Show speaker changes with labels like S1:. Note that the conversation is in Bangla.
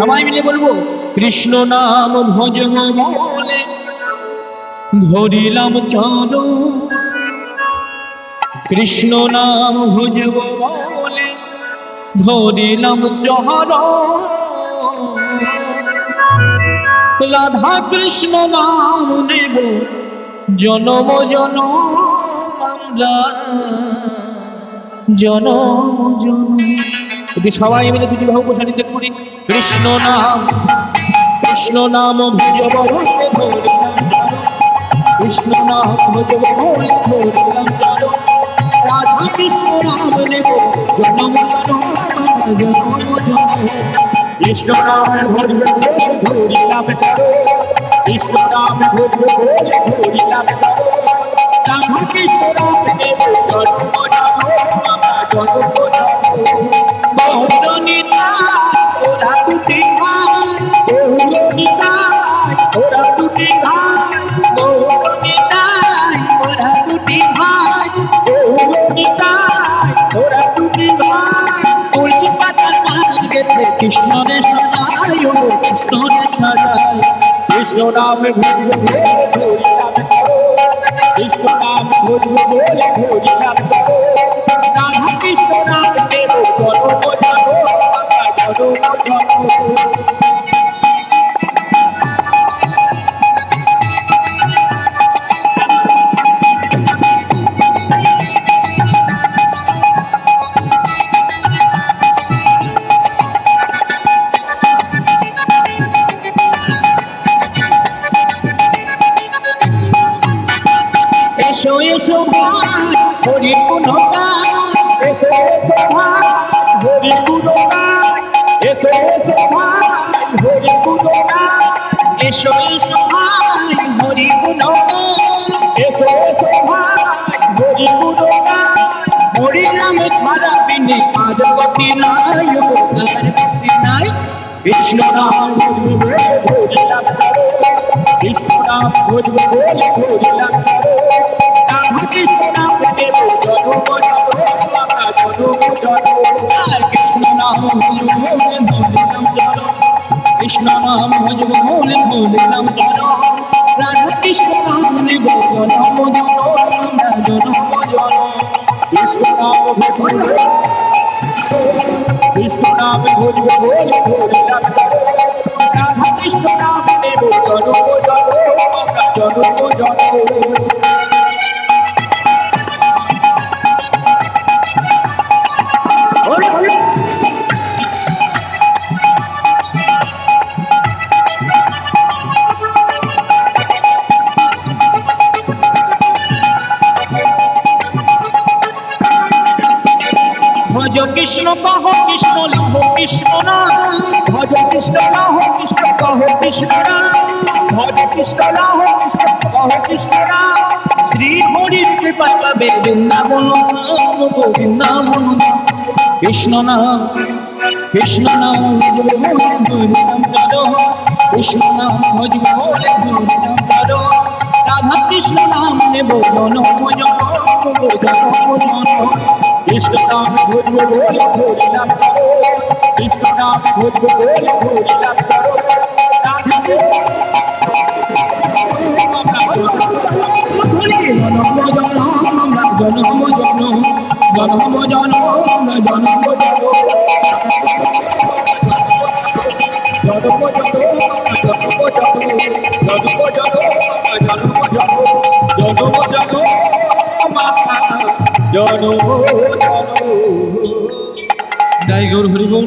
S1: সবাই মিলে বলবো, কৃষ্ণ নাম ভজব বলে ধরিলাম চরণ, কৃষ্ণ নাম ভজব বলে ধরিলাম চরণ, রাধা কৃষ্ণ নাম নেব জনম জনম আমরা জনম জনম। যদি সবাই মিলে দুটি বাহু প্রসারিত করি, কৃষ্ণ নাম ভজব বলে ধরিলাম চরণ, কৃষ্ণ নাম ভজব বলে ধরিলাম চরণ, রাধা কৃষ্ণ নাম নেব জনম জনম জনম জনম। কৃষ্ণ নাম ভজব বলে ধরিলাম চরণ, কৃষ্ণ নাম ভজব বলে ধরিলাম চরণ, রাধা কৃষ্ণ নাম নেব জনম জনম জনম জনম। গৌরনীতা ওরা দুটি ভাই, গৌরনীতায় ওরা দুটি ভাই, গৌরনীতায় ওরা দুটি ভাই, গৌরনীতায় ওরা দুটি ভাই। তুলসী পাতার মালা গেঁথে কৃষ্ণরে সাজাই, ও কৃষ্ণরে সাজাই। কৃষ্ণ নামে ভজব বলে ধরিলাম চরণ, কৃষ্ণ নাম ভজব বলে ধরিলাম চরণ, রাধা কৃষ্ণ নাম নেব জনম জনম জনম জনম। এসো এসো ভাই হরি গুণগান, এসো এসো ভাই হরি গুণগান, এসো এসো ভাই হরি গুণগান, এসো এসো ভাই হরি গুণগান, এসো এসো ভাই হরি গুণগান। হরি নামে ছাড়া বিনে আর গতি নাই, ও আর গতি নাই। কৃষ্ণ নাম ভজব বলে ধরিলাম চরণ, কৃষ্ণ নাম ভজব বলে ধরিলাম চরণ, রাধা কৃষ্ণ নাম নেব জনম জনম আমরা জনম জনম। আর কৃষ্ণ নাম ভজব বলে ধরিলাম চরণ, কৃষ্ণ নাম ভজব বলে ধরিলাম চরণ, রাধা কৃষ্ণ নাম নেব জনম জনম আমরা জনম জনম। কৃষ্ণ নাম ভজব কৃষ্ণ নাম ভজব বলে ধরিলাম চরণ, রাধা কৃষ্ণ নাম নেব জনম জনম আমরা জনম জনম। ভজ কৃষ্ণ কহ কৃষ্ণ লহ কৃষ্ণ নাম, ভজ কৃষ্ণ লহ কৃষ্ণ কহ কৃষ্ণ নাম, ভজ কৃষ্ণ লহ কৃষ্ণ কহ কৃষ্ণ নাম। শ্রী হরির কৃপা পাবে বৃন্দাবন ধাম, বৃন্দাবন ধাম। কৃষ্ণ নাম ভজব বলে ধরিলাম চরণ, কৃষ্ণ নাম ভজব বলে ধরিলাম চরণ, রাধা কৃষ্ণ নাম নেব জনম জনম জনম জনম। কৃষ্ণ নাম ভজব বলে ধরিলাম চরণ, কৃষ্ণ নাম ভজব বলে ধরিলাম চরণ, রাধা কৃষ্ণ জনম জনম আমরা জনম জনম জনম জনম আমরা জনম জনম জনম জয় গৌর হরি বল।